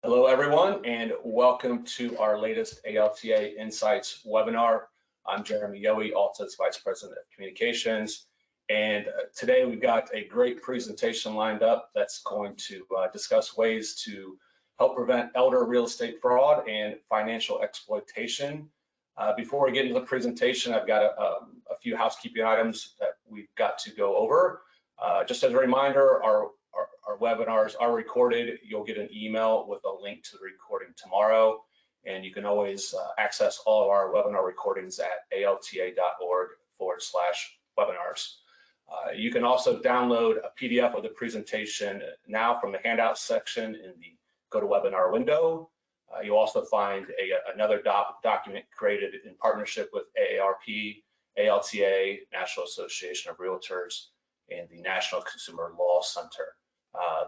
Hello, everyone, and welcome to our latest ALTA Insights webinar. I'm Jeremy Yohe, ALTA's Vice President of Communications, and today we've got a great presentation lined up that's going to discuss ways to help prevent elder real estate fraud and financial exploitation. Before we get into the presentation, I've got a few housekeeping items that we've got to go over. Just as a reminder, our webinars are recorded. You'll get an email with a link to the recording tomorrow, and you can always access all of our webinar recordings at alta.org/webinars. You can also download a PDF of the presentation now from the handout section in the GoToWebinar window. You'll also find another document created in partnership with AARP, ALTA, National Association of Realtors, and the National Consumer Law Center.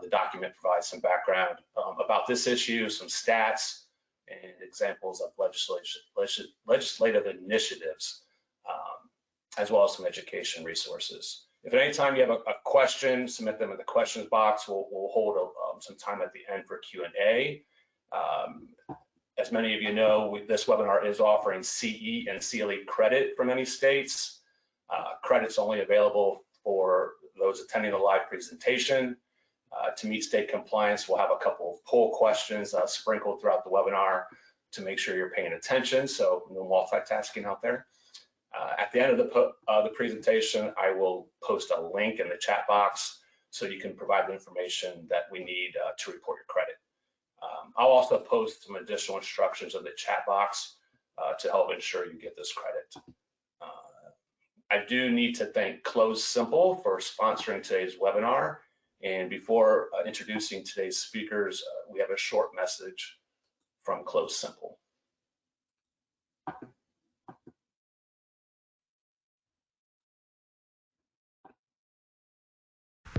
The document provides some background about this issue, some stats, and examples of legislative initiatives, as well as some education resources. If at any time you have a question, submit them in the questions box. We'll hold some time at the end for Q&A. As many of you know, this webinar is offering CE and CLE credit for many states. Credit's only available for those attending the live presentation. To meet state compliance, we'll have a couple of poll questions sprinkled throughout the webinar to make sure you're paying attention, so no multitasking out there. At the end of the presentation, I will post a link in the chat box so you can provide the information that we need to report your credit. I'll also post some additional instructions in the chat box to help ensure you get this credit. I do need to thank Close Simple for sponsoring today's webinar. And before introducing today's speakers, we have a short message from Close Simple.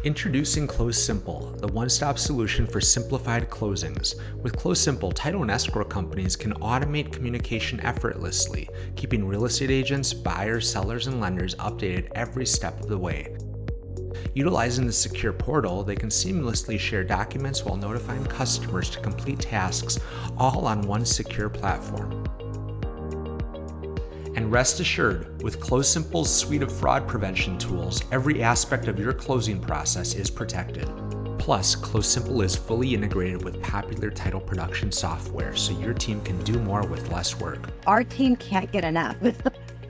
Introducing Close Simple, the one-stop solution for simplified closings. With Close Simple, title and escrow companies can automate communication effortlessly, keeping real estate agents, buyers, sellers, and lenders updated every step of the way. Utilizing the secure portal, they can seamlessly share documents while notifying customers to complete tasks, all on one secure platform. And rest assured, with Close Simple's suite of fraud prevention tools, every aspect of your closing process is protected. Plus, Close Simple is fully integrated with popular title production software, so your team can do more with less work. Our team can't get enough.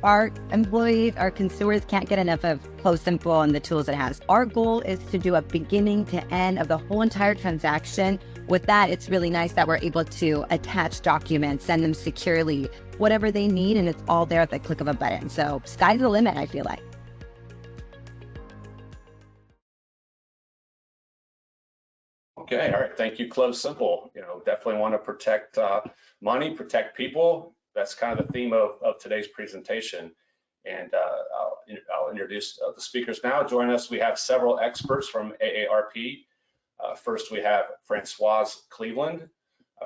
Our employees, our consumers can't get enough of Close Simple and the tools it has. Our goal is to do a beginning to end of the whole entire transaction. With that, it's really nice that we're able to attach documents, send them securely, whatever they need, and it's all there at the click of a button. So sky's the limit, I feel like. Okay, all right, thank you, Close Simple. Definitely want to protect money, protect people. That's kind of the theme of today's presentation. And I'll introduce the speakers now. Join us, we have several experts from AARP. First, we have Françoise Cleveland.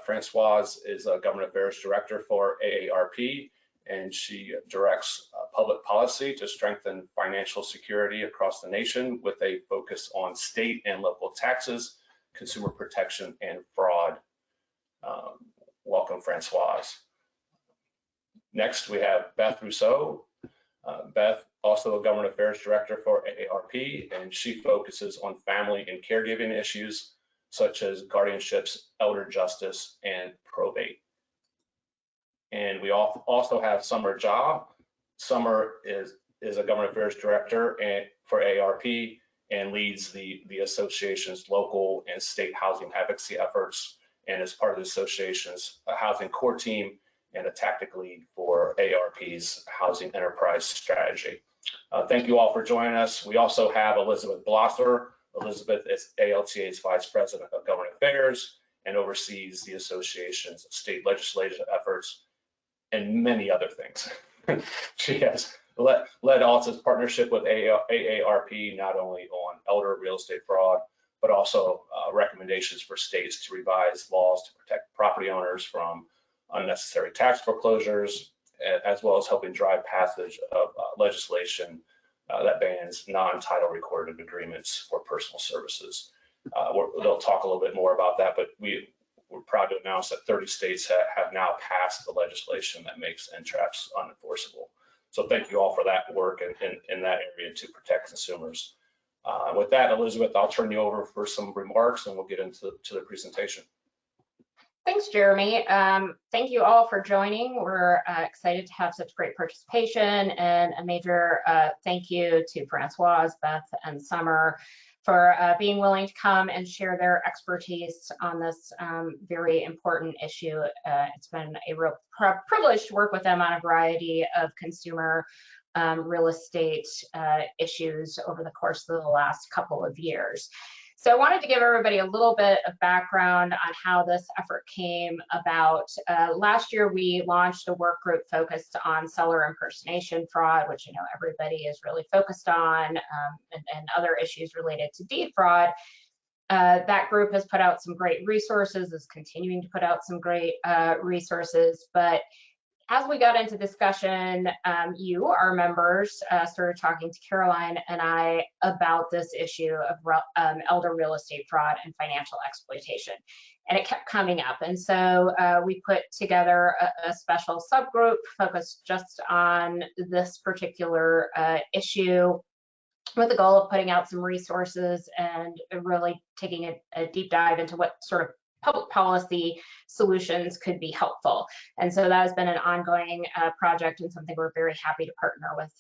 Françoise is a Government Affairs Director for AARP, and she directs public policy to strengthen financial security across the nation with a focus on state and local taxes, consumer protection, and fraud. Welcome, Françoise. Next, we have Beth Rousseau. Beth, also a Government Affairs Director for AARP, and she focuses on family and caregiving issues such as guardianships, elder justice, and probate. And we also have Summer Jha. Summer is a Government Affairs Director for AARP and leads the association's local and state housing advocacy efforts, and is part of the association's housing core team and a tactical lead for AARP's housing enterprise strategy. Thank you all for joining us. We also have Elizabeth Blosser. Elizabeth is ALTA's Vice President of Government Affairs and oversees the association's state legislative efforts and many other things. She has led ALTA's partnership with AARP not only on elder real estate fraud, but also recommendations for states to revise laws to protect property owners from unnecessary tax foreclosures, as well as helping drive passage of legislation that bans non-title recorded agreements for personal services. They'll talk a little bit more about that, but we're proud to announce that 30 states have now passed the legislation that makes entraps unenforceable. So thank you all for that work in that area to protect consumers. With that, Elizabeth, I'll turn you over for some remarks and we'll get into the presentation. Thanks, Jeremy. Thank you all for joining. We're excited to have such great participation, and a major thank you to Francoise, Beth, and Summer for being willing to come and share their expertise on this very important issue. It's been a real privilege to work with them on a variety of consumer real estate issues over the course of the last couple of years. So I wanted to give everybody a little bit of background on how this effort came about. Last year, we launched a work group focused on seller impersonation fraud, which I know everybody is really focused on, and other issues related to deed fraud. That group has put out some great resources, is continuing to put out some great resources, but as we got into discussion, you, our members, started talking to Caroline and I about this issue of elder real estate fraud and financial exploitation. And it kept coming up. And so we put together a special subgroup focused just on this particular issue, with the goal of putting out some resources and really taking a deep dive into what sort of public policy solutions could be helpful. And so that has been an ongoing project and something we're very happy to partner with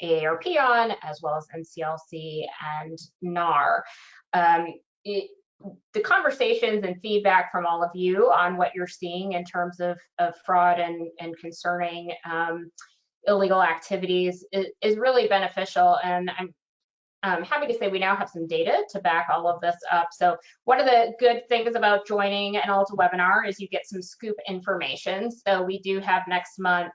AARP on, as well as NCLC and NAR. The conversations and feedback from all of you on what you're seeing in terms of fraud and concerning illegal activities is really beneficial. And I'm happy to say we now have some data to back all of this up. So one of the good things about joining an ALTA webinar is you get some scoop information. So we do have next month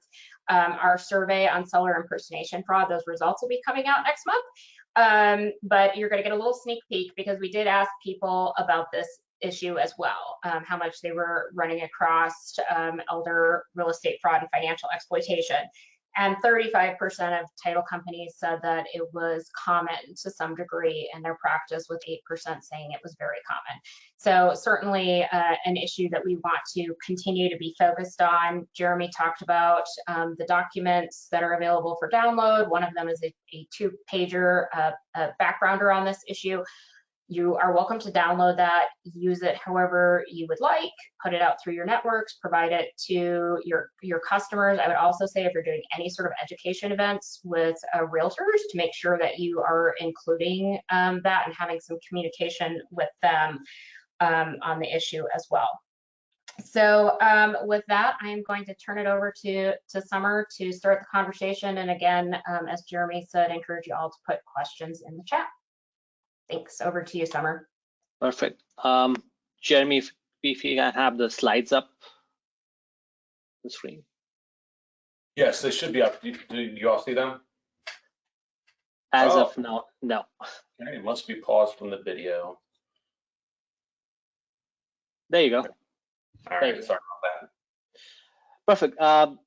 our survey on seller impersonation fraud. Those results will be coming out next month. But you're going to get a little sneak peek because we did ask people about this issue as well, how much they were running across elder real estate fraud and financial exploitation. And 35% of title companies said that it was common to some degree in their practice, with 8% saying it was very common. So certainly an issue that we want to continue to be focused on. Jeremy talked about the documents that are available for download. One of them is a 2-pager backgrounder on this issue. You are welcome to download that, use it however you would like, put it out through your networks, provide it to your customers. I would also say if you're doing any sort of education events with realtors, to make sure that you are including that and having some communication with them on the issue as well. So with that, I am going to turn it over to Summer to start the conversation. And again, as Jeremy said, I encourage you all to put questions in the chat. Thanks. Over to you, Summer. Perfect. Jeremy, if you can have the slides up the screen. Yes, they should be up. Do you all see them? As of now, no. Okay, it must be paused from the video. There you go. All right, sorry about that. Perfect.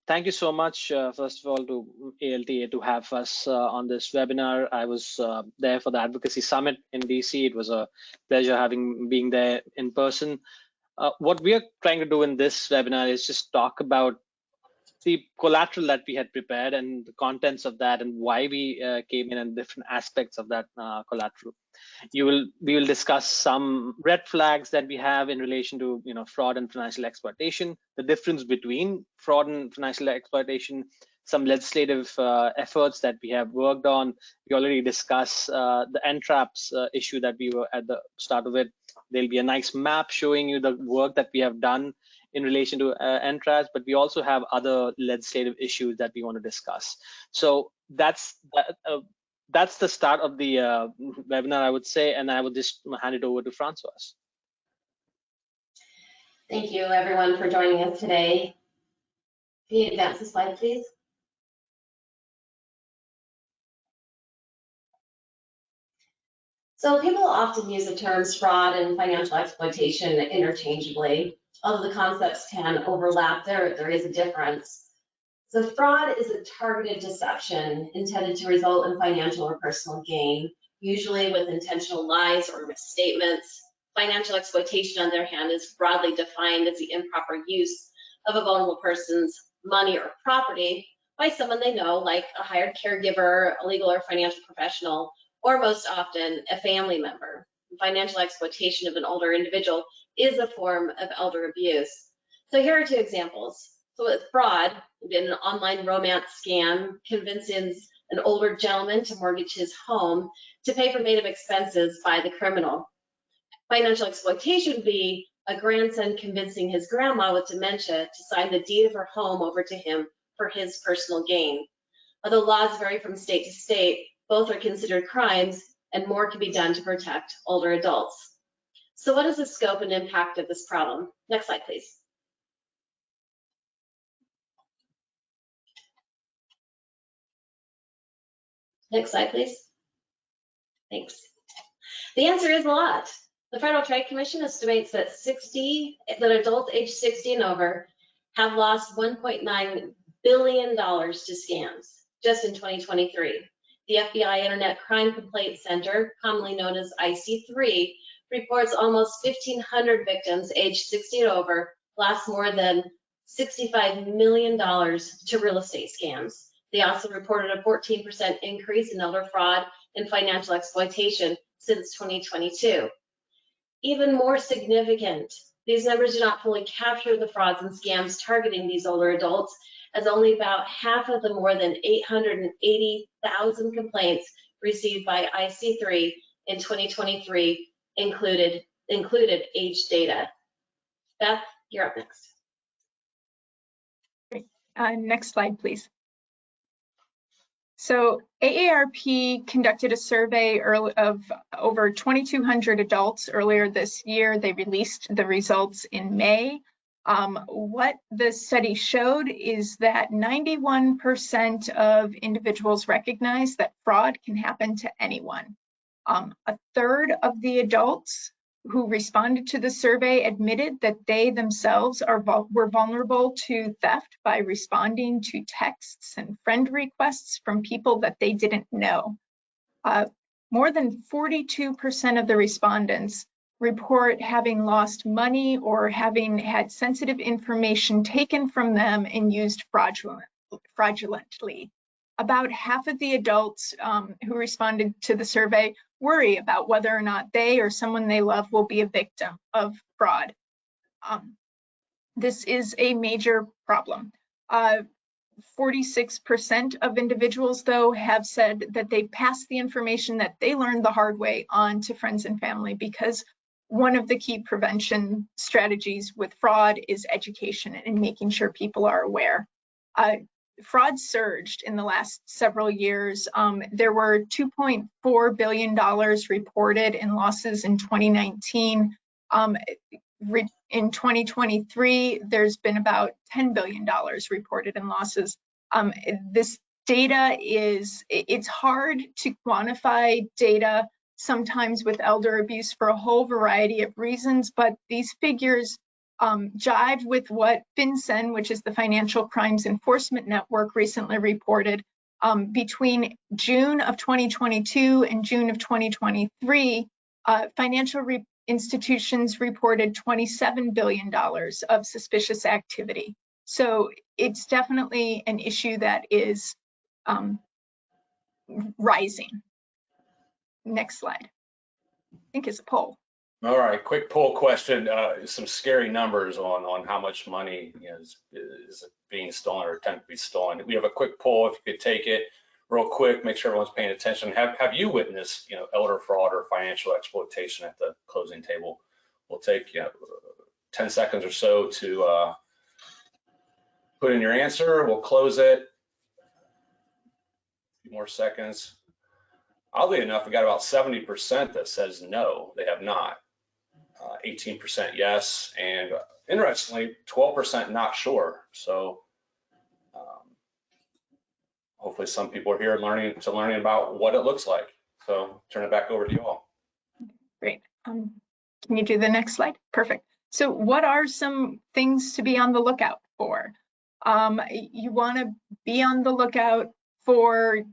Thank you so much, first of all, to ALTA to have us on this webinar. I was there for the Advocacy Summit in DC. It was a pleasure being there in person. What we are trying to do in this webinar is just talk about the collateral that we had prepared and the contents of that and why we came in and different aspects of that collateral. We will discuss some red flags that we have in relation to fraud and financial exploitation, the difference between fraud and financial exploitation, some legislative efforts that we have worked on. We already discussed the entraps issue that we were at the start of it. There'll be a nice map showing you the work that we have done in relation to entraps, but we also have other legislative issues that we want to discuss. So that's the start of the webinar, I would say, and I will just hand it over to Francoise. Thank you, everyone, for joining us today. Can you advance the slide, please? So people often use the terms fraud and financial exploitation interchangeably. Although the concepts can overlap, there is a difference. So fraud is a targeted deception intended to result in financial or personal gain, usually with intentional lies or misstatements. Financial exploitation, on the other hand, is broadly defined as the improper use of a vulnerable person's money or property by someone they know, like a hired caregiver, a legal or financial professional, or most often a family member. Financial exploitation of an older individual is a form of elder abuse. So here are two examples. So with fraud, an online romance scam convinces an older gentleman to mortgage his home to pay for made-up expenses by the criminal. Financial exploitation would be a grandson convincing his grandma with dementia to sign the deed of her home over to him for his personal gain. Although laws vary from state to state, both are considered crimes, and more can be done to protect older adults. So what is the scope and impact of this problem? Next slide, please. Next slide, please. Thanks. The answer is a lot. The Federal Trade Commission estimates that adults age 60 and over have lost $1.9 billion to scams just in 2023. The FBI Internet Crime Complaint Center, commonly known as IC3, reports almost 1,500 victims aged 60 and over lost more than $65 million to real estate scams. They also reported a 14% increase in elder fraud and financial exploitation since 2022. Even more significant, these numbers do not fully capture the frauds and scams targeting these older adults, as only about half of the more than 880,000 complaints received by IC3 in 2023 included age data. Beth, you're up next. Great. Next slide, please. So AARP conducted a survey of over 2,200 adults earlier this year. They released the results in May. What the study showed is that 91% of individuals recognize that fraud can happen to anyone. A third of the adults who responded to the survey admitted that they themselves were vulnerable to theft by responding to texts and friend requests from people that they didn't know. More than 42% of the respondents report having lost money or having had sensitive information taken from them and used fraudulently. About half of the adults who responded to the survey worry about whether or not they or someone they love will be a victim of fraud. This is a major problem. 46% of individuals, though, have said that they passed the information that they learned the hard way on to friends and family, because one of the key prevention strategies with fraud is education and making sure people are aware. Fraud surged in the last several years. There were $2.4 billion reported in losses in 2019. In 2023, there's been about $10 billion reported in losses. This data it's hard to quantify data sometimes with elder abuse for a whole variety of reasons, but these figures jive with what FinCEN, which is the Financial Crimes Enforcement Network, recently reported. Between June of 2022 and June of 2023, financial institutions reported $27 billion of suspicious activity. So it's definitely an issue that is rising. Next slide. I think it's a poll. All right, quick poll question. Some scary numbers on how much money is being stolen or attempted to be stolen. We have a quick poll. If you could take it real quick, make sure everyone's paying attention. Have you witnessed elder fraud or financial exploitation at the closing table? We'll take 10 seconds or so to put in your answer. We'll close it. A few more seconds. Oddly enough, we got about 70% that says no, they have not. 18% yes, and interestingly, 12% not sure. So hopefully some people are here learning about what it looks like. So turn it back over to you all. Great. Can you do the next slide? Perfect. So what are some things to be on the lookout for? You want to be on the lookout for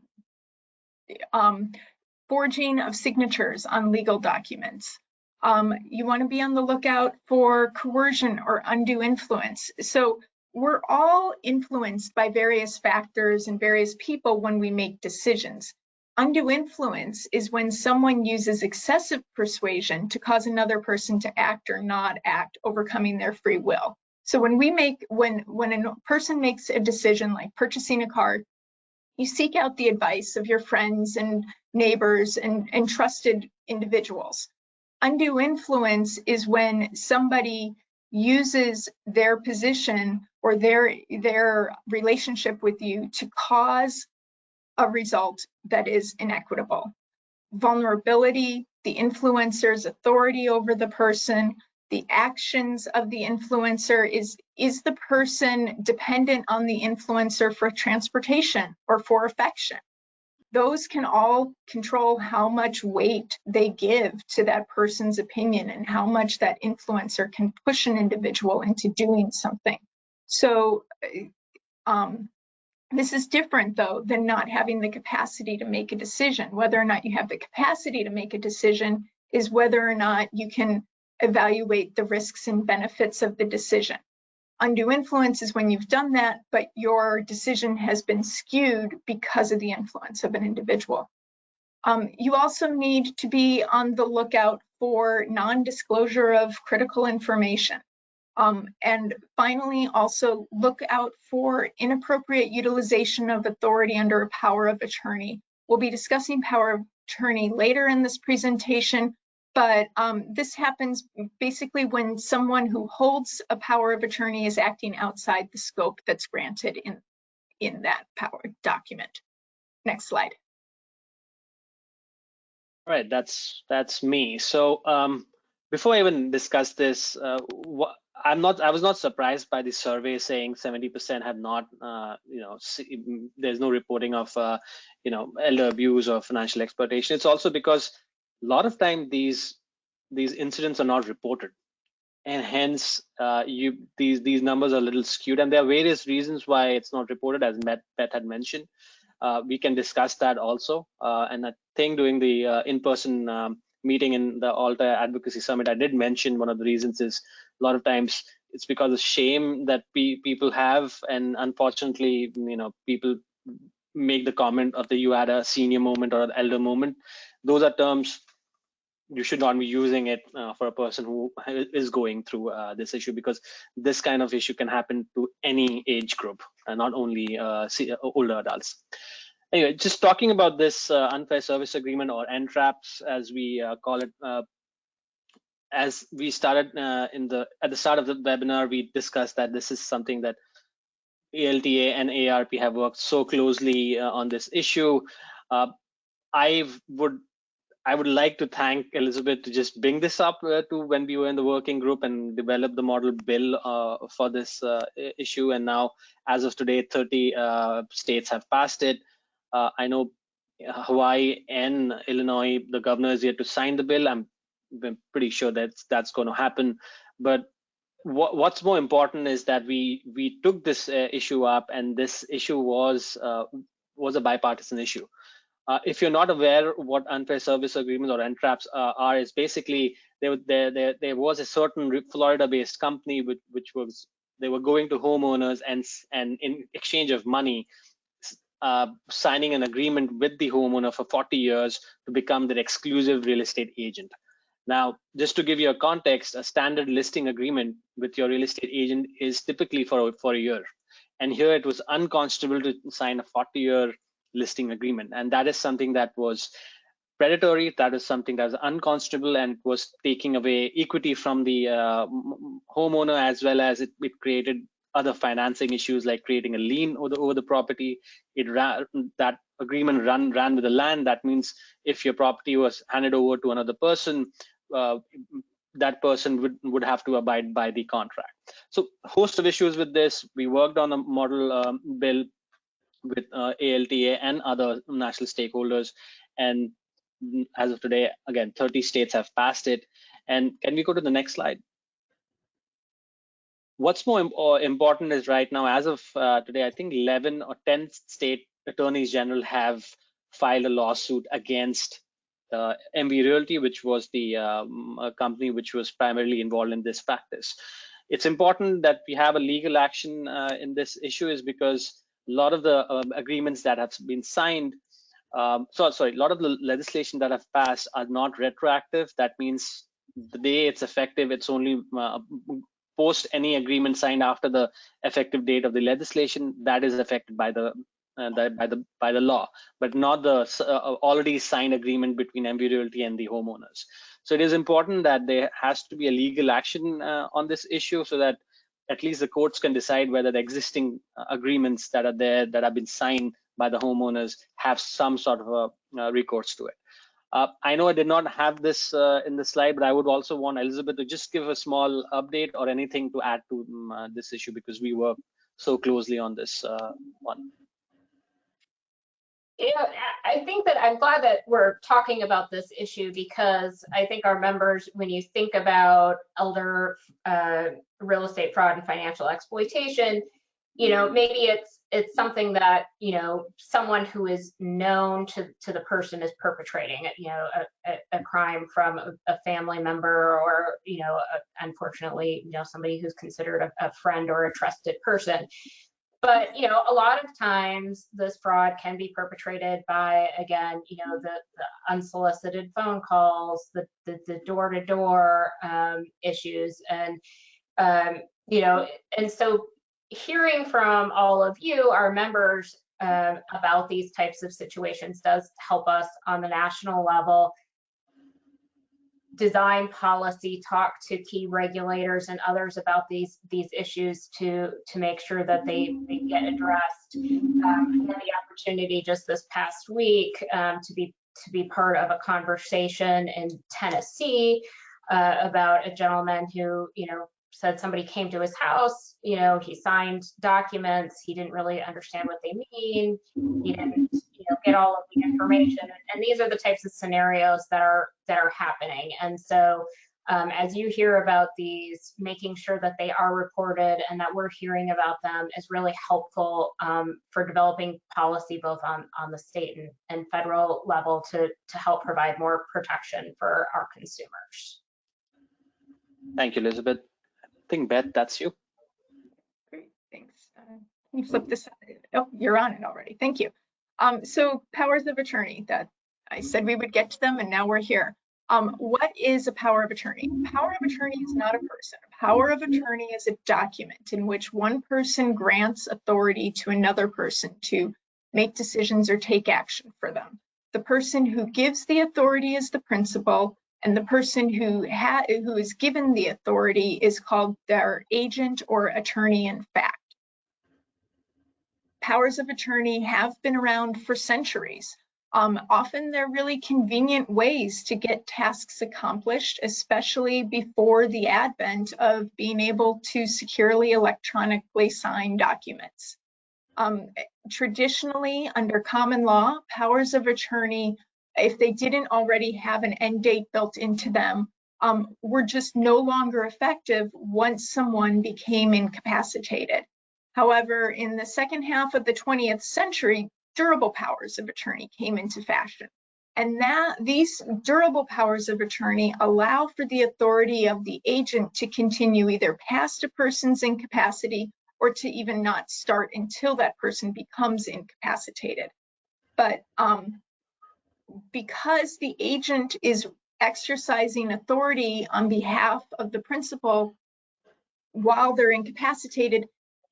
forging of signatures on legal documents. You want to be on the lookout for coercion or undue influence. So we're all influenced by various factors and various people when we make decisions. Undue influence is when someone uses excessive persuasion to cause another person to act or not act, overcoming their free will. So when a person makes a decision like purchasing a car, you seek out the advice of your friends and neighbors and trusted individuals. Undue influence is when somebody uses their position or their relationship with you to cause a result that is inequitable. Vulnerability, the influencer's authority over the person, the actions of the influencer, is the person dependent on the influencer for transportation or for affection? Those can all control how much weight they give to that person's opinion and how much that influencer can push an individual into doing something. So this is different, though, than not having the capacity to make a decision. Whether or not you have the capacity to make a decision is whether or not you can evaluate the risks and benefits of the decision. Undue influence is when you've done that, but your decision has been skewed because of the influence of an individual. You also need to be on the lookout for non-disclosure of critical information. And finally, also look out for inappropriate utilization of authority under a power of attorney. We'll be discussing power of attorney later in this presentation, but this happens basically when someone who holds a power of attorney is acting outside the scope that's granted in that power document. Next slide. All right, that's me. So before I even discuss this, I was not surprised by the survey saying 70% have not, there's no reporting of, elder abuse or financial exploitation. It's also because a lot of time these incidents are not reported, and hence these numbers are a little skewed. And there are various reasons why it's not reported, as Beth had mentioned. We can discuss that also. And I think during the in-person meeting in the Alta Advocacy Summit, I did mention one of the reasons is a lot of times it's because of shame that people have, and unfortunately, people make the comment of the you had a senior moment or an elder moment. Those are terms you should not be using it for a person who is going through this issue, because this kind of issue can happen to any age group, and not only older adults. Anyway, just talking about this unfair service agreement, or NTRAPs as we call it. As we started at the start of the webinar, we discussed that this is something that ALTA and AARP have worked so closely on this issue. I would like to thank Elizabeth to just bring this up to when we were in the working group and develop the model bill for this issue. And now, as of today, 30 states have passed it. I know Hawaii and Illinois, the governor is yet to sign the bill. I'm pretty sure that's going to happen. But what's more important is that we took this issue up, and this issue was a bipartisan issue. If you're not aware what unfair service agreements or NTRAPs are, is basically there was a certain Florida-based company which was, they were going to homeowners and in exchange of money, signing an agreement with the homeowner for 40 years to become their exclusive real estate agent. Now, just to give you a context, a standard listing agreement with your real estate agent is typically for a year. And here it was unconscionable to sign a 40-year listing agreement. And that is something that was predatory. That is something that was unconscionable and was taking away equity from the homeowner, as well as it created other financing issues like creating a lien over the property. That agreement ran with the land. That means if your property was handed over to another person, that person would have to abide by the contract. So a host of issues with this. We worked on a model bill with ALTA and other national stakeholders, and as of today, again, 30 states have passed it. And can we go to the next slide? What's more important is right now, as of today, I think 11 or 10 state attorneys general have filed a lawsuit against MV Realty, which was the company which was primarily involved in this practice. It's important that we have a legal action in this issue, is because a lot of the agreements that have been signed, a lot of the legislation that have passed are not retroactive. That means the day it's effective, it's only post any agreement signed after the effective date of the legislation that is affected by the law, but not the already signed agreement between MV Realty and the homeowners. So it is important that there has to be a legal action on this issue, so that at least the courts can decide whether the existing agreements that are there, that have been signed by the homeowners, have some sort of a recourse to it. I know I did not have this in the slide, but I would also want Elizabeth to just give a small update or anything to add to this issue, because we work so closely on this one. Yeah, I think that I'm glad that we're talking about this issue, because I think our members, when you think about elder real estate fraud and financial exploitation, maybe it's something that, someone who is known to the person is perpetrating, a crime from a family member, or, unfortunately, somebody who's considered a friend or a trusted person. But, a lot of times this fraud can be perpetrated by, again, the unsolicited phone calls, the door-to-door issues. And, and so hearing from all of you, our members, about these types of situations does help us on the national level design policy, talk to key regulators and others about these issues to make sure that they get addressed. I had the opportunity just this past week to be part of a conversation in Tennessee about a gentleman who said somebody came to his house, he signed documents, he didn't really understand what they mean, he didn't get all of the information, and these are the types of scenarios that are happening. And so as you hear about these, making sure that they are reported and that we're hearing about them is really helpful for developing policy both on the state and federal level to help provide more protection for our consumers. Thank you, Elizabeth. I think, Beth, that's you. Great, thanks. Can you flip this? Oh, you're on it already. Thank you. So powers of attorney, that I said we would get to them, and now we're here. What is a power of attorney? Power of attorney is not a person. A power of attorney is a document in which one person grants authority to another person to make decisions or take action for them. The person who gives the authority is the principal, and the person who is given the authority is called their agent or attorney in fact. Powers of attorney have been around for centuries. Often they're really convenient ways to get tasks accomplished, especially before the advent of being able to securely electronically sign documents. Traditionally, under common law, powers of attorney, if they didn't already have an end date built into them, were just no longer effective once someone became incapacitated. However, in the second half of the 20th century, durable powers of attorney came into fashion. And these durable powers of attorney allow for the authority of the agent to continue either past a person's incapacity or to even not start until that person becomes incapacitated. But because the agent is exercising authority on behalf of the principal while they're incapacitated,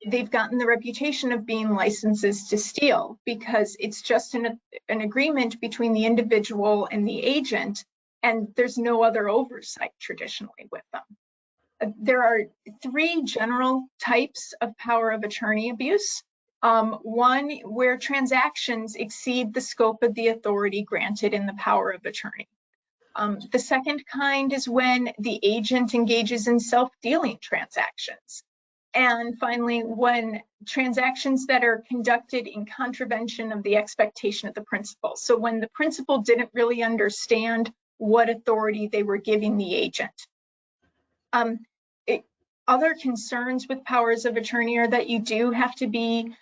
they've gotten the reputation of being licenses to steal, because it's just an agreement between the individual and the agent, and there's no other oversight traditionally with them. There are three general types of power of attorney abuse. One, where transactions exceed the scope of the authority granted in the power of attorney. The second kind is when the agent engages in self-dealing transactions. And finally, when transactions that are conducted in contravention of the expectation of the principal. So when the principal didn't really understand what authority they were giving the agent. Other concerns with powers of attorney are that you do have to be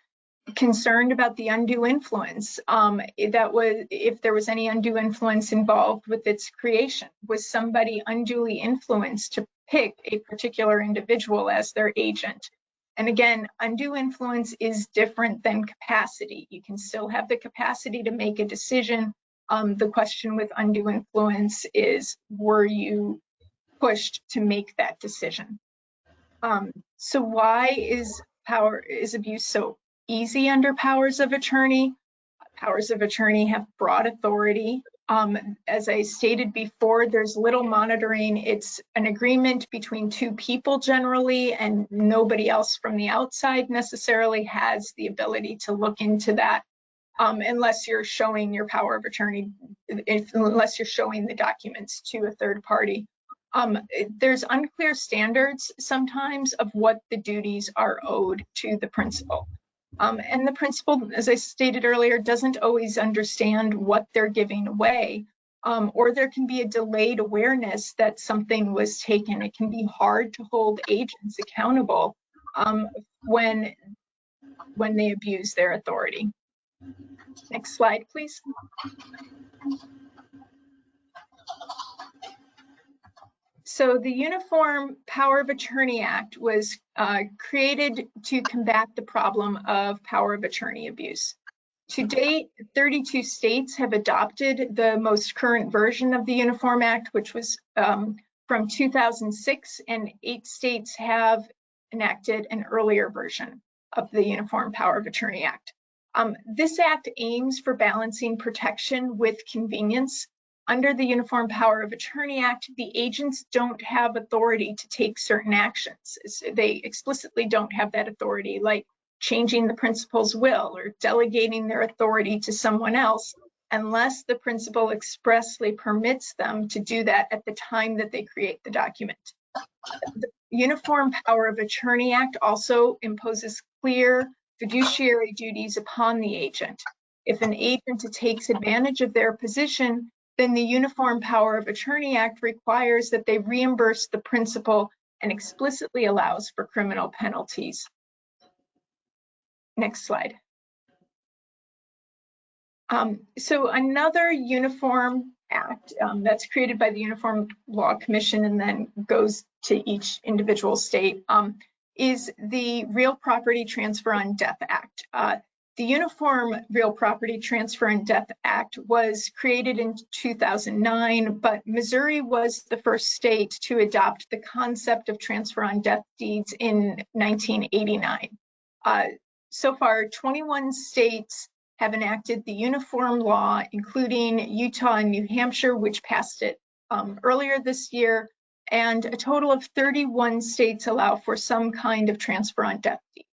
concerned about the undue influence. That was, if there was any undue influence involved with its creation. Was somebody unduly influenced to pick a particular individual as their agent? And again, undue influence is different than capacity. You can still have the capacity to make a decision. The question with undue influence is, were you pushed to make that decision? So why is abuse so easy under powers of attorney? Powers of attorney have broad authority. As I stated before, there's little monitoring. It's an agreement between two people generally, and nobody else from the outside necessarily has the ability to look into that, unless you're showing your power of attorney, unless you're showing the documents to a third party. There's unclear standards sometimes of what the duties are owed to the principal. And the principal, as I stated earlier, doesn't always understand what they're giving away, or there can be a delayed awareness that something was taken. It can be hard to hold agents accountable when they abuse their authority. Next slide, please. So the Uniform Power of Attorney Act was created to combat the problem of power of attorney abuse. To date, 32 states have adopted the most current version of the Uniform Act, which was from 2006, and 8 states have enacted an earlier version of the Uniform Power of Attorney Act. This act aims for balancing protection with convenience. Under the Uniform Power of Attorney Act, the agents don't have authority to take certain actions. They explicitly don't have that authority, like changing the principal's will or delegating their authority to someone else, unless the principal expressly permits them to do that at the time that they create the document. The Uniform Power of Attorney Act also imposes clear fiduciary duties upon the agent. If an agent takes advantage of their position, then the Uniform Power of Attorney Act requires that they reimburse the principal and explicitly allows for criminal penalties. Next slide. So another Uniform Act that's created by the Uniform Law Commission and then goes to each individual state is the Real Property Transfer on Death Act. The Uniform Real Property Transfer and Death Act was created in 2009, but Missouri was the first state to adopt the concept of transfer on death deeds in 1989. So far, 21 states have enacted the uniform law, including Utah and New Hampshire, which passed it earlier this year, and a total of 31 states allow for some kind of transfer on death deeds.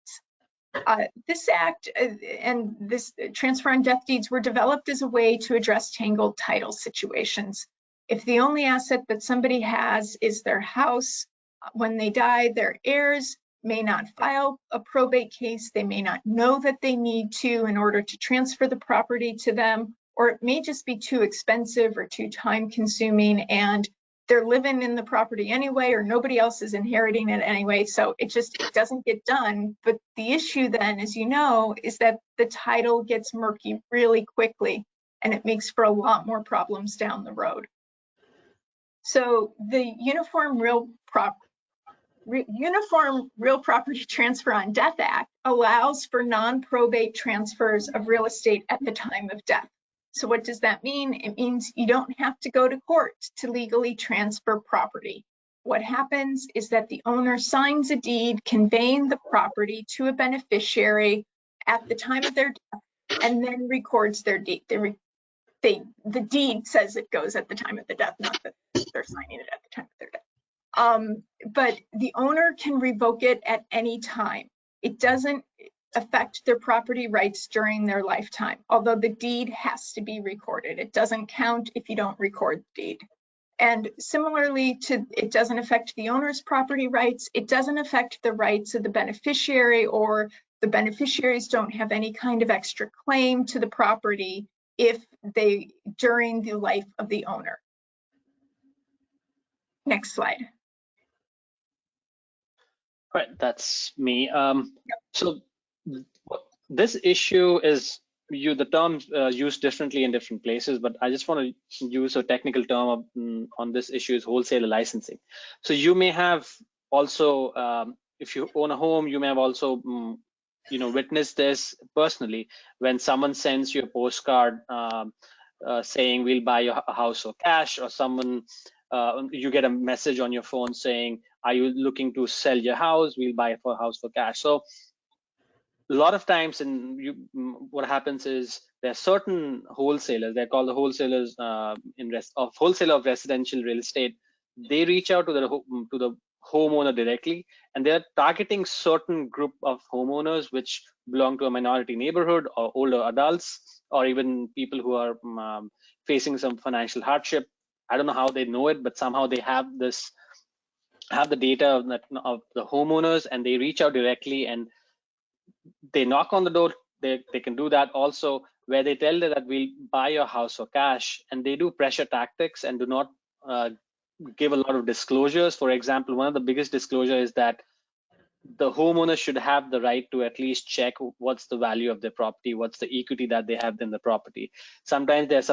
This act and this transfer on death deeds were developed as a way to address tangled title situations. If the only asset that somebody has is their house, when they die, their heirs may not file a probate case. They may not know that they need to in order to transfer the property to them, or it may just be too expensive or too time consuming, and they're living in the property anyway, or nobody else is inheriting it anyway, so it doesn't get done. But the issue then, as you know, is that the title gets murky really quickly, and it makes for a lot more problems down the road. So the Uniform Real Property Transfer on Death Act allows for non-probate transfers of real estate at the time of death. So what does that mean? It means you don't have to go to court to legally transfer property. What happens is that the owner signs a deed conveying the property to a beneficiary at the time of their death and then records their deed. The deed says it goes at the time of the death, not that they're signing it at the time of their death. But the owner can revoke it at any time. It doesn't affect their property rights during their lifetime, although the deed has to be recorded. It doesn't count if you don't record the deed. And similarly to, it doesn't affect the owner's property rights. It doesn't affect the rights of the beneficiary, or the beneficiaries don't have any kind of extra claim to the property if they, during the life of the owner. Next slide. Right, that's me. So this issue is the terms used differently in different places, but I just want to use a technical term on this issue is wholesaler licensing. So you may have also, if you own a home, you may have also witnessed this personally when someone sends you a postcard saying we'll buy your house for cash, or someone you get a message on your phone saying, are you looking to sell your house? We'll buy a house for cash. So a lot of times, what happens is there are certain wholesalers, they're called the wholesalers wholesaler of residential real estate. They reach out to the homeowner directly, and they're targeting certain group of homeowners which belong to a minority neighborhood, or older adults, or even people who are facing some financial hardship. I don't know how they know it, but somehow they have the data of the homeowners, and they reach out directly and they knock on the door. They can do that also, where they tell them that we'll buy your house for cash, and they do pressure tactics and do not give a lot of disclosures. For example, one of the biggest disclosures is that the homeowner should have the right to at least check what's the value of their property, what's the equity that they have in the property. Sometimes there's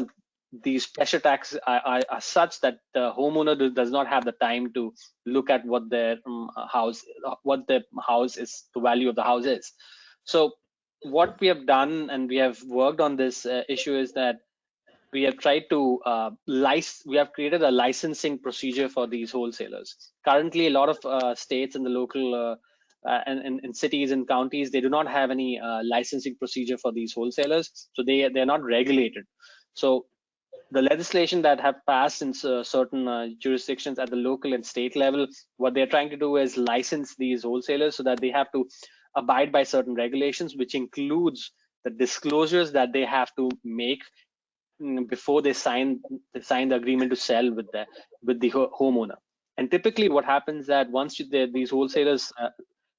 these pressure taxes are such that the homeowner does not have the time to look at what their house is, the value of the house is. So what we have done, and we have worked on this issue, is that we have tried to we have created a licensing procedure for these wholesalers. Currently, a lot of states and the local and in cities and counties, they do not have any licensing procedure for these wholesalers, so they're not regulated. So the legislation that have passed in certain jurisdictions at the local and state level, what they're trying to do is license these wholesalers so that they have to abide by certain regulations, which includes the disclosures that they have to make before they sign the agreement to sell with the homeowner. And typically what happens that once these wholesalers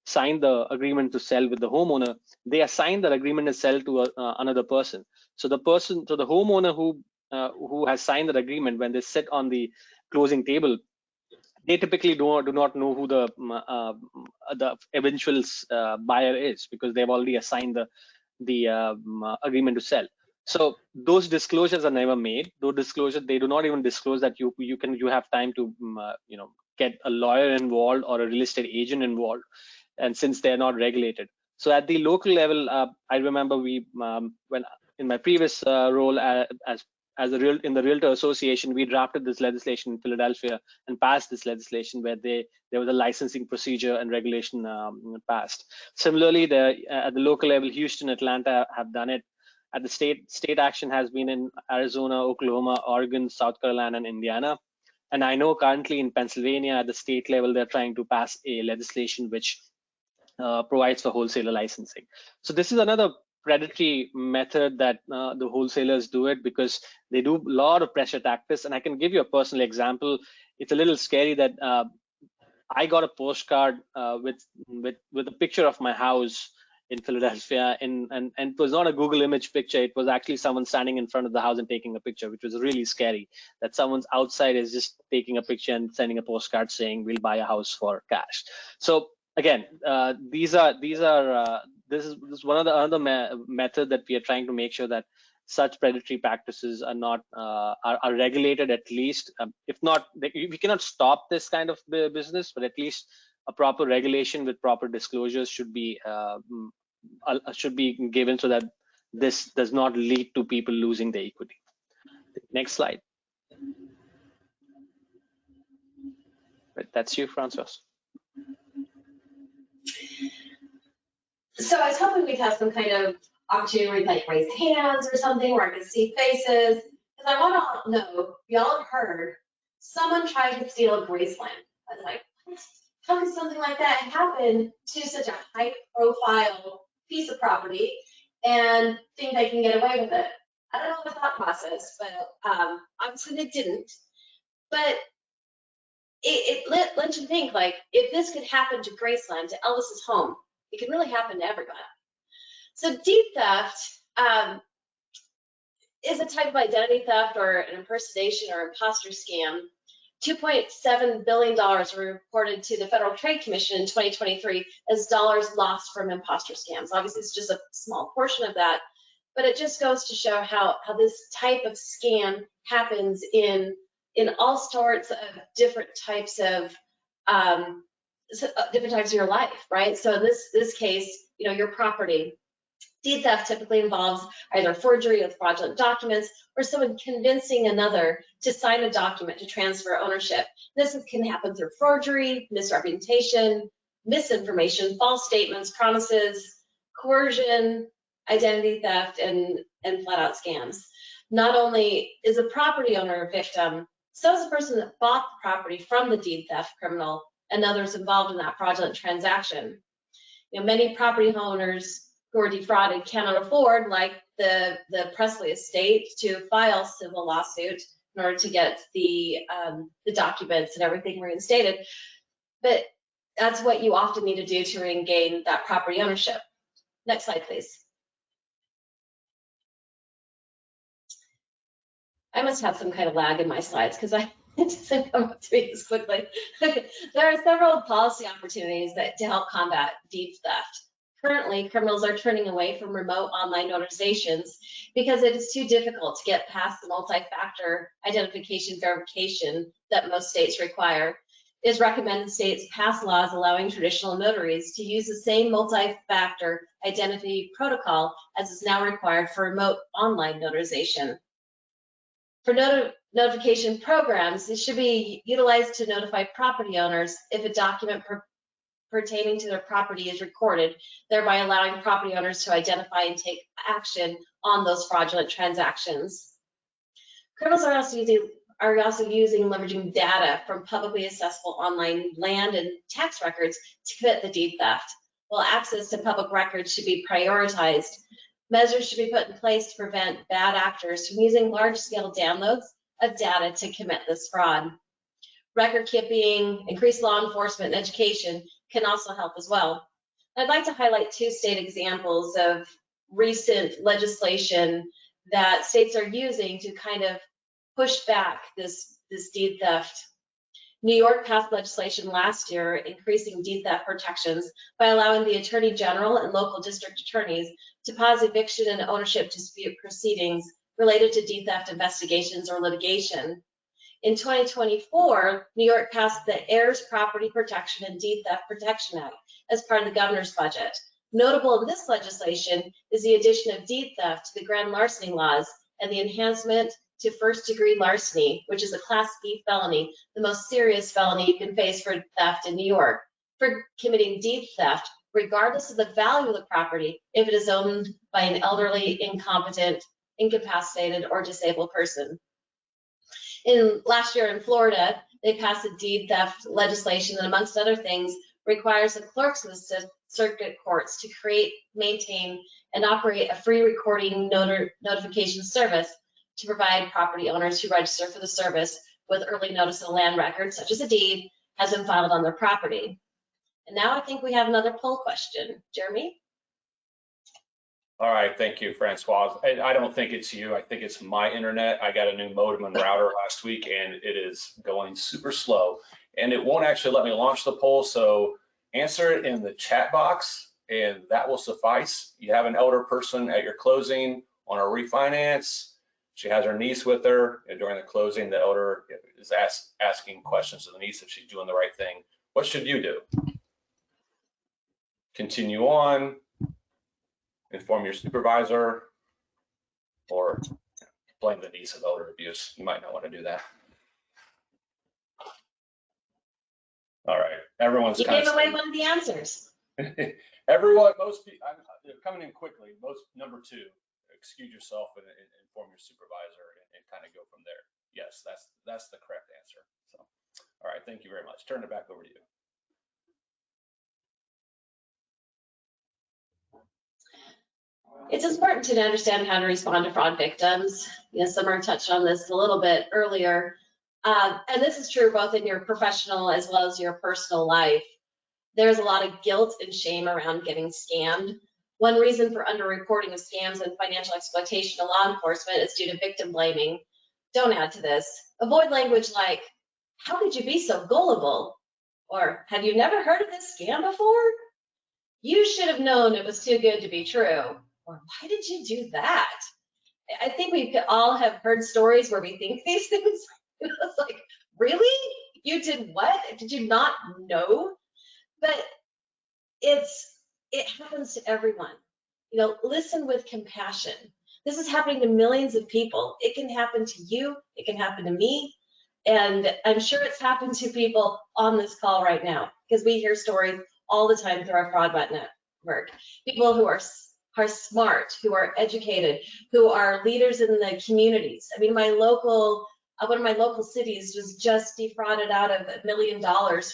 sign the agreement to sell with the homeowner, they assign that agreement to sell to another person. So the homeowner who has signed that agreement, when they sit on the closing table, they typically do not know who the eventual buyer is, because they've already assigned the agreement to sell. So those disclosures are never made. Those disclosures, they do not even disclose that you have time to get a lawyer involved or a real estate agent involved, and since they're not regulated. So at the local level, I remember when in my previous role in the Realtor Association, we drafted this legislation in Philadelphia and passed this legislation where there was a licensing procedure and regulation passed. Similarly, at the local level, Houston, Atlanta have done it. At the state action has been in Arizona, Oklahoma, Oregon, South Carolina, and Indiana. And I know currently in Pennsylvania at the state level, they're trying to pass a legislation which provides for wholesaler licensing. So this is another predatory method that the wholesalers do it, because they do a lot of pressure tactics. And I can give you a personal example. It's a little scary that I got a postcard with a picture of my house in Philadelphia, and it was not a Google image picture. It was actually someone standing in front of the house and taking a picture, which was really scary, that someone's outside is just taking a picture and sending a postcard saying we'll buy a house for cash. So again, this is one of the other method that we are trying to make sure that such predatory practices are not are regulated, at least. If not, we cannot stop this kind of business, but at least a proper regulation with proper disclosures should be given so that this does not lead to people losing their equity. Next slide. Right, that's you, Francois. So I was hoping we'd have some kind of opportunity where like raise hands or something where I could see faces, because I want to know, y'all have heard someone tried to steal a Graceland. I was like, how could something like that happen to such a high profile piece of property and think they can get away with it? I don't know the thought process, but obviously they didn't. But it led you to think, like, if this could happen to Graceland, to Elvis's home, it can really happen to everyone. So deep theft is a type of identity theft or an impersonation or imposter scam $2.7 billion were reported to the Federal Trade Commission in 2023 as dollars lost from imposter scams. Obviously, it's just a small portion of that, but it just goes to show how this type of scam happens in all sorts of different types of your life, right? So in this case, your property. Deed theft typically involves either forgery of fraudulent documents or someone convincing another to sign a document to transfer ownership. This can happen through forgery, misrepresentation, misinformation, false statements, promises, coercion, identity theft, and flat-out scams. Not only is a property owner a victim, so is the person that bought the property from the deed theft criminal and others involved in that fraudulent transaction. Many property owners who are defrauded cannot afford, like the Presley estate, to file civil lawsuit in order to get the documents and everything reinstated. But that's what you often need to do to regain that property ownership. Next slide, please. I must have some kind of lag in my slides because it doesn't come up to me as quickly. There are several policy opportunities to help combat deed theft. Currently, criminals are turning away from remote online notarizations because it is too difficult to get past the multi-factor identification verification that most states require. It is recommended states pass laws allowing traditional notaries to use the same multi-factor identity protocol as is now required for remote online notarization. For notification programs, it should be utilized to notify property owners if a document pertaining to their property is recorded, thereby allowing property owners to identify and take action on those fraudulent transactions. Criminals are also using leveraging data from publicly accessible online land and tax records to commit the deed theft. While access to public records should be prioritized, measures should be put in place to prevent bad actors from using large-scale downloads of data to commit this fraud. Record keeping, increased law enforcement, and education can also help as well. I'd like to highlight two state examples of recent legislation that states are using to kind of push back this deed theft. New York passed legislation last year increasing deed theft protections by allowing the Attorney General and local district attorneys to pause eviction and ownership dispute proceedings related to deed theft investigations or litigation. In 2024, New York passed the Heirs Property Protection and Deed Theft Protection Act as part of the governor's budget. Notable in this legislation is the addition of deed theft to the grand larceny laws and the enhancement to first-degree larceny, which is a Class B felony, the most serious felony you can face for theft in New York, for committing deed theft, regardless of the value of the property, if it is owned by an elderly, incompetent, incapacitated, or disabled person. Last year in Florida, they passed a deed theft legislation that, amongst other things, requires the clerks of the circuit courts to create, maintain, and operate a free recording notification service to provide property owners who register for the service with early notice of land records, such as a deed, has been filed on their property. And now I think we have another poll question. Jeremy? All right, thank you, Francoise. I don't think it's you. I think it's my internet. I got a new modem and router last week, and it is going super slow. And it won't actually let me launch the poll, so answer it in the chat box, and that will suffice. You have an elder person at your closing on a refinance. She has her niece with her, and during the closing, the elder is asking questions of the niece if she's doing the right thing. What should you do? Continue on. Inform your supervisor, or blame the niece of elder abuse. You might not want to do that. All right, everyone's kind of gave away one of the answers. Everyone, most people, they're coming in quickly. Number two, excuse yourself and inform your supervisor and kind of go from there. Yes, that's the correct answer. So, all right, thank you very much. Turn it back over to you. It's important to understand how to respond to fraud victims. Summer touched on this a little bit earlier. And this is true both in your professional as well as your personal life. There's a lot of guilt and shame around getting scammed. One reason for underreporting of scams and financial exploitation to law enforcement is due to victim blaming. Don't add to this. Avoid language like, how could you be so gullible? Or have you never heard of this scam before? You should have known it was too good to be true. Or why did you do that? I think we could all have heard stories where we think these things. It's like, really? You did what? Did you not know? But it happens to everyone. You know, listen with compassion. This is happening to millions of people. It can happen to you. It can happen to me. And I'm sure it's happened to people on this call right now, because we hear stories all the time through our Fraud.net network. People who are smart, who are educated, who are leaders in the communities. I mean, one of my local cities was just defrauded out of $1 million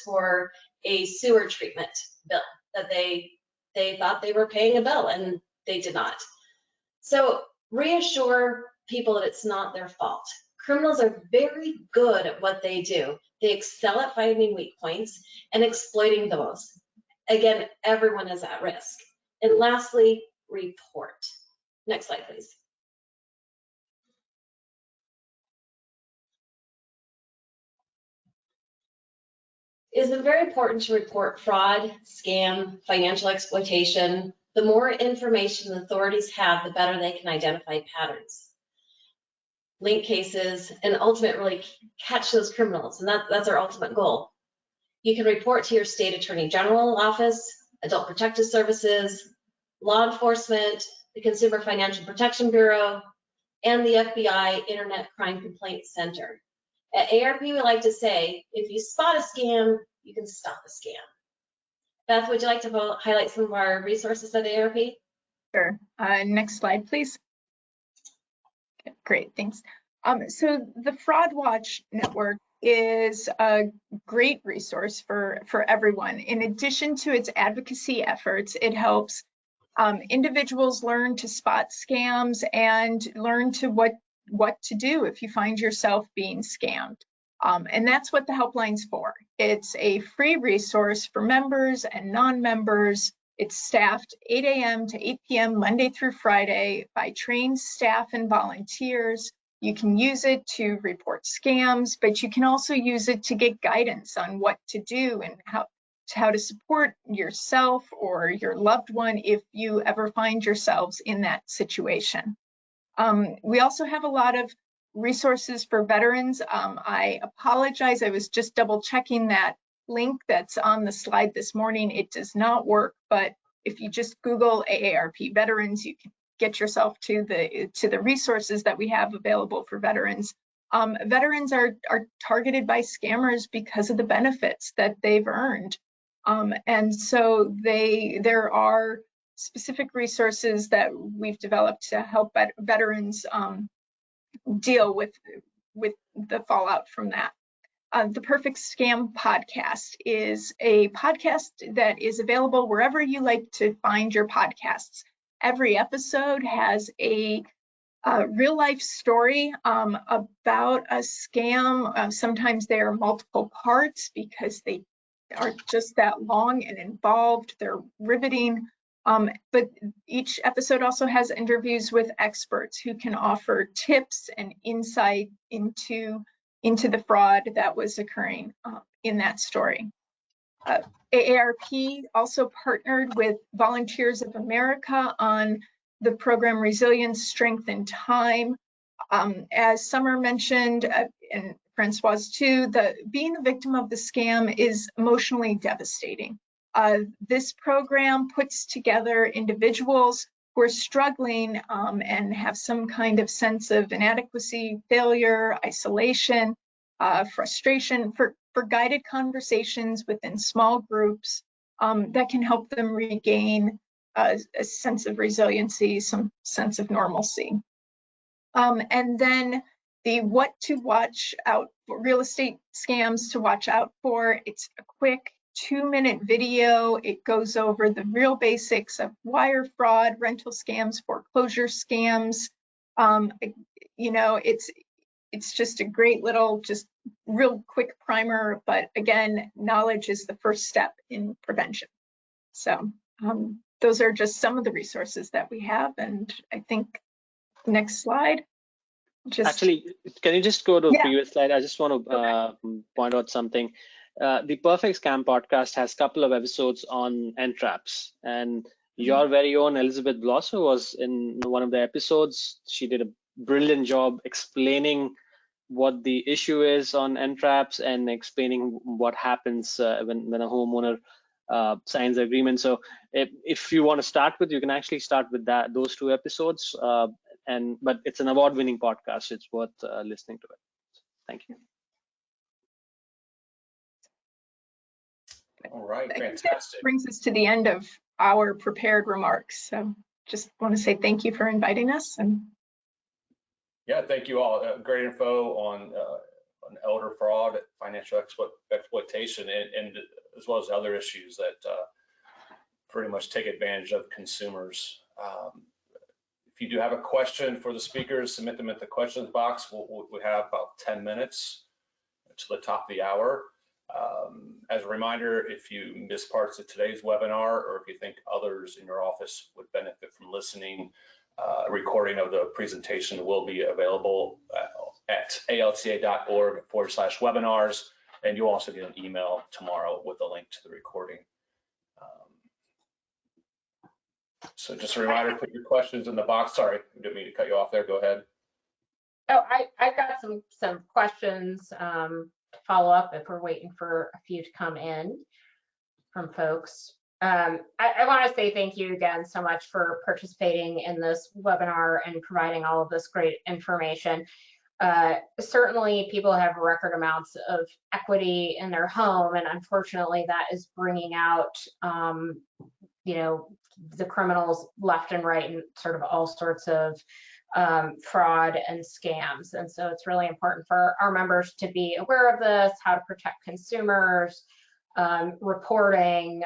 for a sewer treatment bill that they thought they were paying a bill, and they did not. So reassure people that it's not their fault. Criminals are very good at what they do. They excel at finding weak points and exploiting those. Again, everyone is at risk. And lastly, report. Next slide, please. It is very important to report fraud, scam, financial exploitation. The more information the authorities have, the better they can identify patterns, link cases, and ultimately catch those criminals. And that's our ultimate goal. You can report to your state attorney general office, adult protective services, law enforcement, the Consumer Financial Protection Bureau, and the FBI Internet Crime Complaint Center. At AARP, we like to say, if you spot a scam, you can stop a scam. Beth, would you like to highlight some of our resources at AARP? Sure. Next slide, please. Okay, great, thanks. So the Fraud Watch Network is a great resource for everyone. In addition to its advocacy efforts, it helps individuals learn to spot scams and learn to what to do if you find yourself being scammed. And that's what the helpline's for. It's a free resource for members and non-members. It's staffed 8 a.m. to 8 p.m. Monday through Friday by trained staff and volunteers. You can use it to report scams, but you can also use it to get guidance on what to do and how to support yourself or your loved one if you ever find yourselves in that situation. We also have a lot of resources for veterans. I apologize, I was just double checking that link that's on the slide this morning. It does not work, but if you just Google AARP veterans, you can get yourself to the resources that we have available for veterans. Veterans are targeted by scammers because of the benefits that they've earned. And so there are specific resources that we've developed to help veterans deal with the fallout from that. The Perfect Scam podcast is a podcast that is available wherever you like to find your podcasts. Every episode has a real life story about a scam. Sometimes they are multiple parts because they are just that long and involved. They're riveting. But each episode also has interviews with experts who can offer tips and insight into the fraud that was occurring in that story. AARP also partnered with Volunteers of America on the program Resilience, Strength, and Time. As Summer mentioned, and Francoise too, being the victim of the scam is emotionally devastating. This program puts together individuals who are struggling and have some kind of sense of inadequacy, failure, isolation, frustration for guided conversations within small groups that can help them regain a sense of resiliency, some sense of normalcy. And then the what to watch out for, real estate scams to watch out for. It's a quick 2-minute video. It goes over the real basics of wire fraud, rental scams, foreclosure scams. You know, it's just a great little, just real quick primer. But again, knowledge is the first step in prevention. So those are just some of the resources that we have. And I think next slide. just Actually, can you just go to the Yeah. previous slide? I just want to point out something. The Perfect Scam podcast has a couple of episodes on entraps, and your very own Elizabeth Blosser was in one of the episodes. She did a brilliant job explaining what the issue is on entraps and explaining what happens when a homeowner signs the agreement. So if you want to start with, you can actually start with those two episodes. But it's an award-winning podcast. It's worth listening to it. Thank you. All right, I think that fantastic. brings us to the end of our prepared remarks. So just want to say thank you for inviting us. And Yeah, thank you all. Great info on elder fraud, financial exploitation, and as well as other issues that pretty much take advantage of consumers. If you do have a question for the speakers, submit them at the questions box. We have about 10 minutes to the top of the hour. As a reminder, if you miss parts of today's webinar, or if you think others in your office would benefit from listening, a recording of the presentation will be available at alta.org/webinars, and you'll also get an email tomorrow with a link to the recording. So just a reminder, put your questions in the box. Sorry, I didn't mean to cut you off there. Go ahead. Oh, I've got some questions to follow up if we're waiting for a few to come in from folks. I want to say thank you again so much for participating in this webinar and providing all of this great information. Certainly people have record amounts of equity in their home, and unfortunately that is bringing out the criminals left and right and sort of all sorts of fraud and scams. And so it's really important for our members to be aware of this, how to protect consumers, reporting,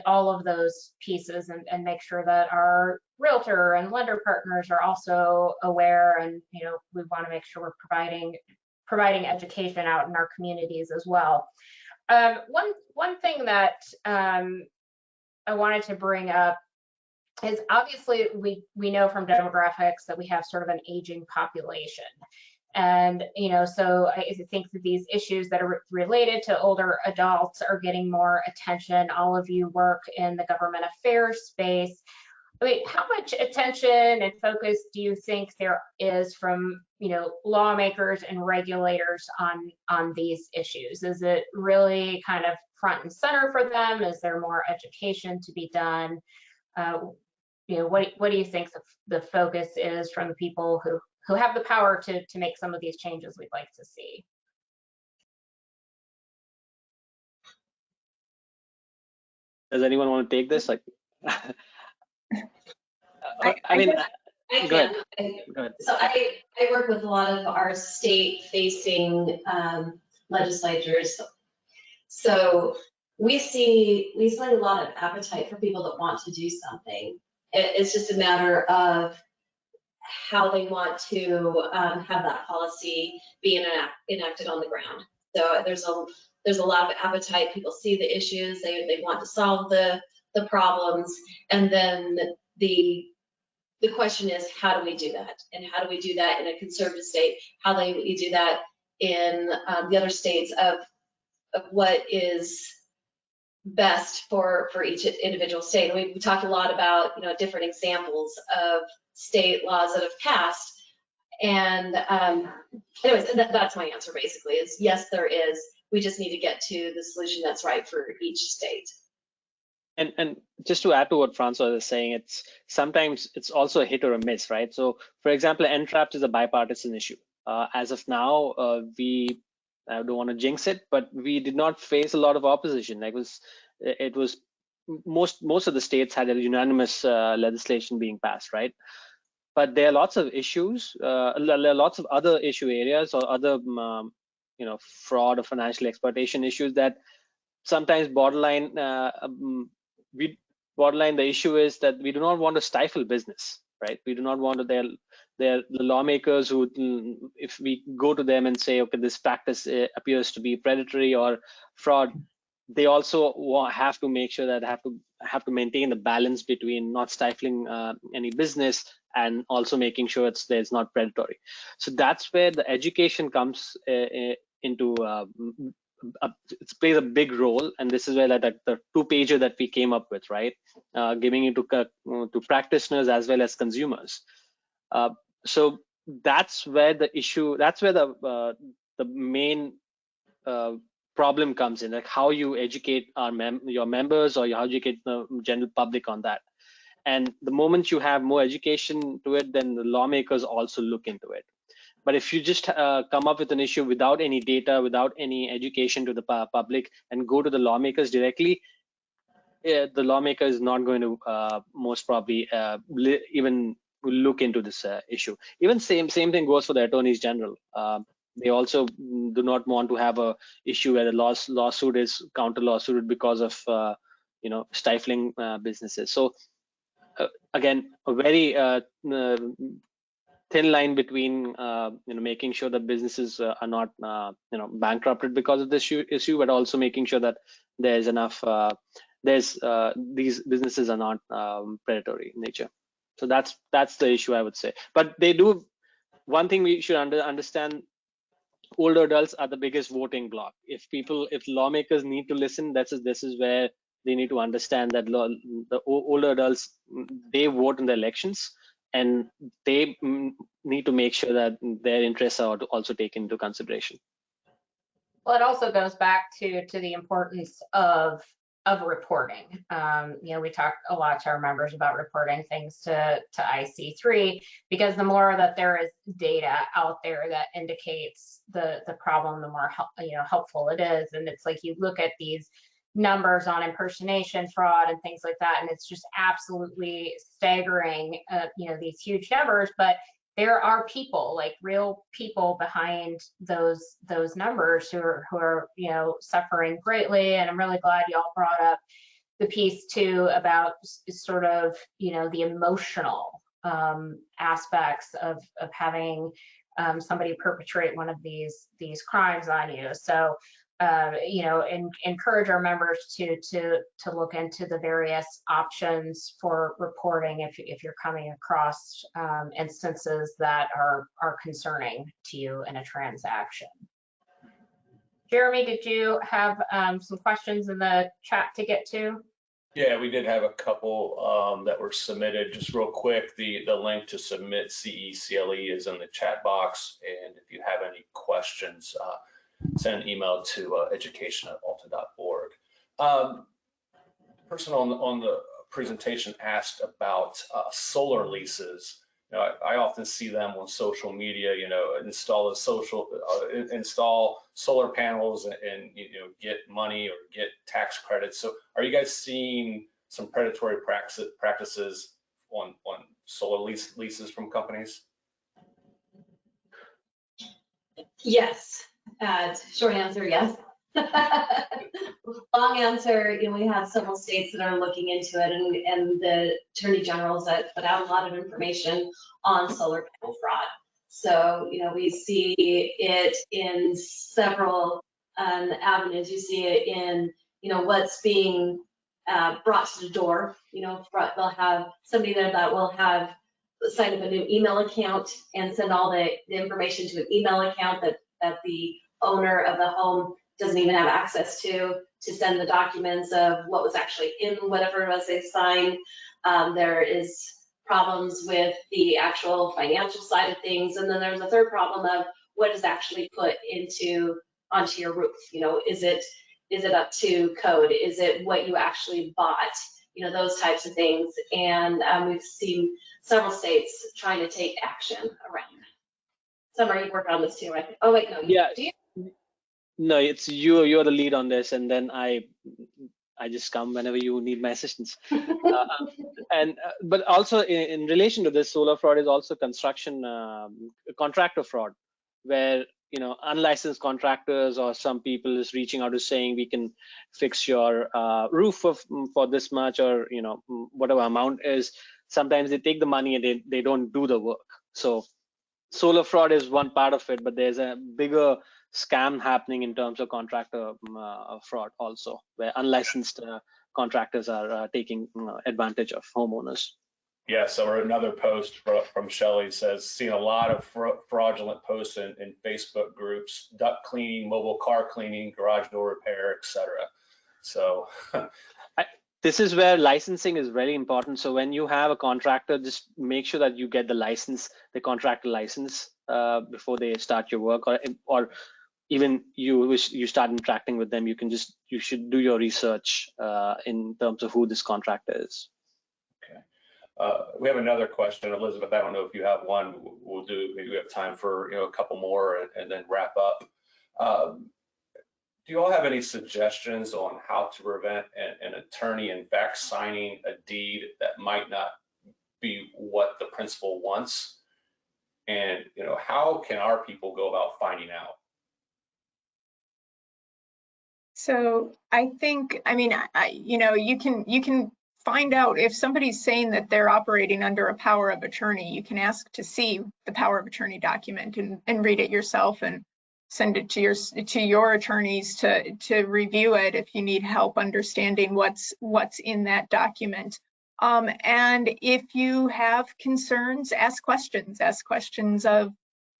all of those pieces, and make sure that our realtor and lender partners are also aware. And we want to make sure we're providing education out in our communities as well. One thing that I wanted to bring up is obviously we know from demographics that we have sort of an aging population. And, so I think that these issues that are related to older adults are getting more attention. All of you work in the government affairs space. I mean, how much attention and focus do you think there is from, lawmakers and regulators on these issues? Is it really kind of front and center for them? Is there more education to be done? What do you think the focus is from the people who have the power to make some of these changes we'd like to see? Does anyone want to take this? Like, I go can. ahead. So I work with a lot of our state-facing legislatures. So we see a lot of appetite for people that want to do something. It's just a matter of how they want to have that policy be enacted on the ground. So there's a lot of appetite. People see the issues. They want to solve the problems, and then the question is, how do we do that? And how do we do that in a conservative state? How do we do that in the other states of what is best for each individual state? And we talked a lot about different examples of state laws that have passed. And anyways, that's my answer basically, is yes, there is. We just need to get to the solution that's right for each state. And just to add to what Francois is saying, it's sometimes it's also a hit or a miss, right? So for example, entraps is a bipartisan issue. As of now, I don't want to jinx it, but we did not face a lot of opposition. It was most of the states had a unanimous legislation being passed, right? But there are lots of issues, there are lots of other issue areas or other fraud or financial exploitation issues that sometimes borderline. The issue is that we do not want to stifle business, right? We do not want to. The lawmakers who, if we go to them and say, okay, this practice appears to be predatory or fraud, they also have to make sure that have to maintain the balance between not stifling any business and also making sure it's not predatory. So that's where the education comes into it plays a big role, and this is where the 2-pager that we came up with, right, giving it to practitioners as well as consumers. So that's where the main problem comes in, like how you educate your members, or how you educate the general public on that. And the moment you have more education to it, then the lawmakers also look into it. But if you just come up with an issue without any data, without any education to the public, and go to the lawmakers directly, the lawmaker is not going to most probably even look into this issue. Even same thing goes for the attorneys general. They also do not want to have a issue where the lawsuit is counter lawsuited because of stifling businesses. So again, a very thin line between making sure that businesses are not bankrupted because of this issue, but also making sure that there's enough these businesses are not predatory in nature. So that's the issue, I would say. But they do, one thing we should understand, older adults are the biggest voting bloc. If lawmakers need to listen, this is where they need to understand that the older adults, they vote in the elections, and they need to make sure that their interests are also taken into consideration. Well, it also goes back to the importance of reporting. We talk a lot to our members about reporting things to IC3, because the more that there is data out there that indicates the problem, the more helpful it is. And it's like, you look at these numbers on impersonation, fraud, and things like that, and it's just absolutely staggering, these huge numbers. But there are people, like real people, behind those numbers who are suffering greatly. And I'm really glad y'all brought up the piece too about sort of the emotional aspects of having somebody perpetrate one of these crimes on you. So encourage our members to look into the various options for reporting if you're coming across instances that are concerning to you in a transaction. Jeremy, did you have some questions in the chat to get to? Yeah, we did have a couple that were submitted. Just real quick, the link to submit CE/CLE is in the chat box, and if you have any questions, send an email to education@alta.org. The person on the presentation asked about solar leases. I often see them on social media, install solar panels and get money or get tax credits. So are you guys seeing some predatory practices on solar leases from companies? Yes. Short answer, yes. Long answer, we have several states that are looking into it, and the attorney generals that put out a lot of information on solar panel fraud. So, we see it in several avenues. You see it in, what's being brought to the door. They'll have somebody there that will have sign up a new email account and send all the information to an email account that the owner of the home doesn't even have access to send the documents of what was actually in whatever it was they signed. There is problems with the actual financial side of things. And then there's a third problem of what is actually put onto your roof. Is it up to code? Is it what you actually bought? Those types of things. And we've seen several states trying to take action around that. Summer, you work on this too, right? Oh wait, no. Yeah. Do you? No, it's you're the lead on this, and then I just come whenever you need my assistance. But also in relation to this, solar fraud is also construction contractor fraud, where unlicensed contractors or some people is reaching out to saying we can fix your roof for this much, or whatever amount is. Sometimes they take the money and they don't do the work. So solar fraud is one part of it, but there's a bigger scam happening in terms of contractor fraud also, where unlicensed contractors are taking advantage of homeowners. Yeah, so another post from Shelley says, seen a lot of fraudulent posts in Facebook groups, duct cleaning, mobile car cleaning, garage door repair, etc. So this is where licensing is very important. So when you have a contractor, just make sure that you get the license, the contractor license, before they start your work, or even you start interacting with them. You should do your research in terms of who this contractor is. okay. We have another question, Elizabeth. I don't know if you have one. We'll do. Maybe we have time for a couple more and then wrap up. Do you all have any suggestions on how to prevent an attorney, in fact, signing a deed that might not be what the principal wants? And how can our people go about finding out? So I think, I mean, you can find out if somebody's saying that they're operating under a power of attorney. You can ask to see the power of attorney document and read it yourself and send it to your attorneys to review it if you need help understanding what's in that document. And if you have concerns, ask questions. Ask questions of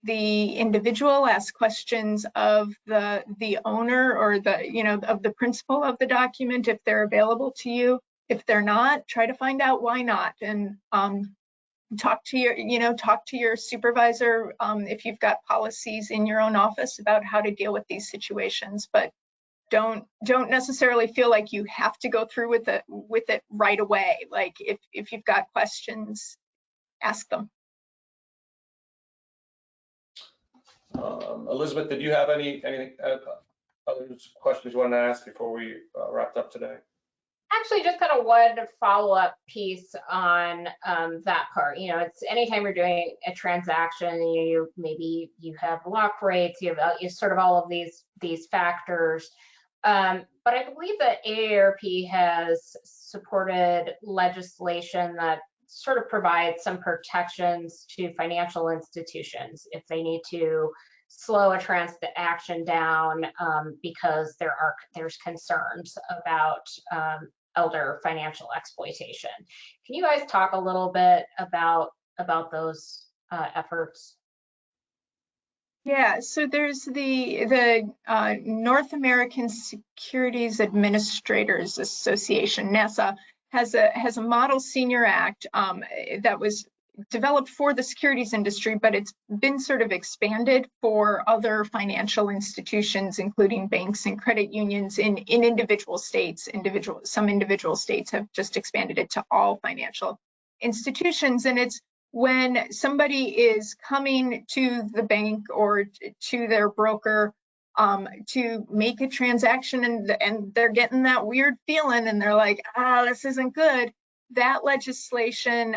the individual, ask questions of the owner or of the principal of the document if they're available to you. If they're not, try to find out why not, and talk to your supervisor if you've got policies in your own office about how to deal with these situations. But don't necessarily feel like you have to go through with it right away. Like if you've got questions, ask them. Elizabeth, did you have any other questions you wanted to ask before we wrapped up today? Actually, just kind of one follow-up piece on that part. It's anytime you're doing a transaction, maybe you have lock rates, you have sort of all of these factors. But I believe that AARP has supported legislation that sort of provides some protections to financial institutions if they need to slow a transaction down because there's concerns about elder financial exploitation. Can you guys talk a little bit about those efforts? Yeah, so there's the North American Securities Administrators Association, NASA, has a Model Senior Act that was developed for the securities industry, but it's been sort of expanded for other financial institutions, including banks and credit unions in individual states. Some individual states have just expanded it to all financial institutions, and it's when somebody is coming to the bank or to their broker to make a transaction and they're getting that weird feeling and they're like, this isn't good. That legislation,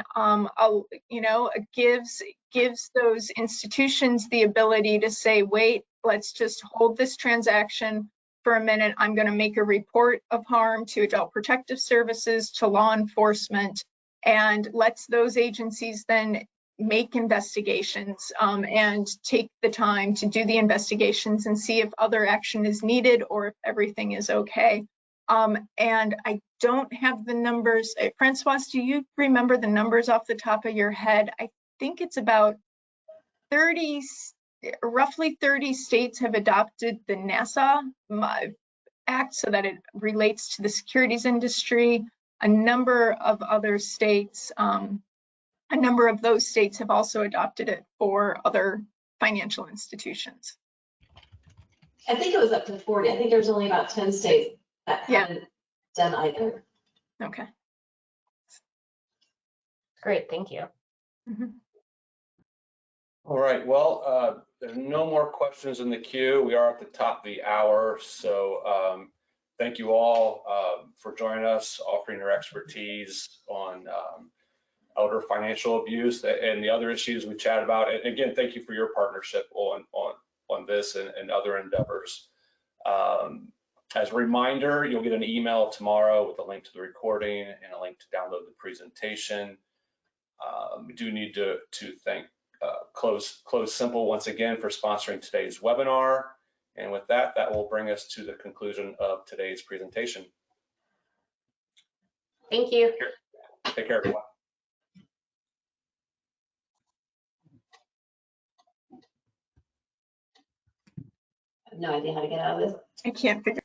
gives those institutions the ability to say, wait, let's just hold this transaction for a minute. I'm going to make a report of harm to Adult Protective Services, to law enforcement, and lets those agencies then make investigations and take the time to do the investigations and see if other action is needed or if everything is okay. And I don't have the numbers. Francois, do you remember the numbers off the top of your head? I think it's about roughly 30 states have adopted the NASA Act so that it relates to the securities industry. A number of other states, a number of those states have also adopted it for other financial institutions. I think it was up to 40. I think there's only about 10 states that haven't done either. Okay. Great, thank you. Mm-hmm. All right, well, there are no more questions in the queue. We are at the top of the hour, so thank you all for joining us, offering your expertise on elder financial abuse and the other issues we chatted about. And again, thank you for your partnership on this and other endeavors. As a reminder, you'll get an email tomorrow with a link to the recording and a link to download the presentation. We do need to thank Close Simple once again for sponsoring today's webinar. And with that, that will bring us to the conclusion of today's presentation. Thank you. Take care, everyone. no idea how to get out of this. I can't figure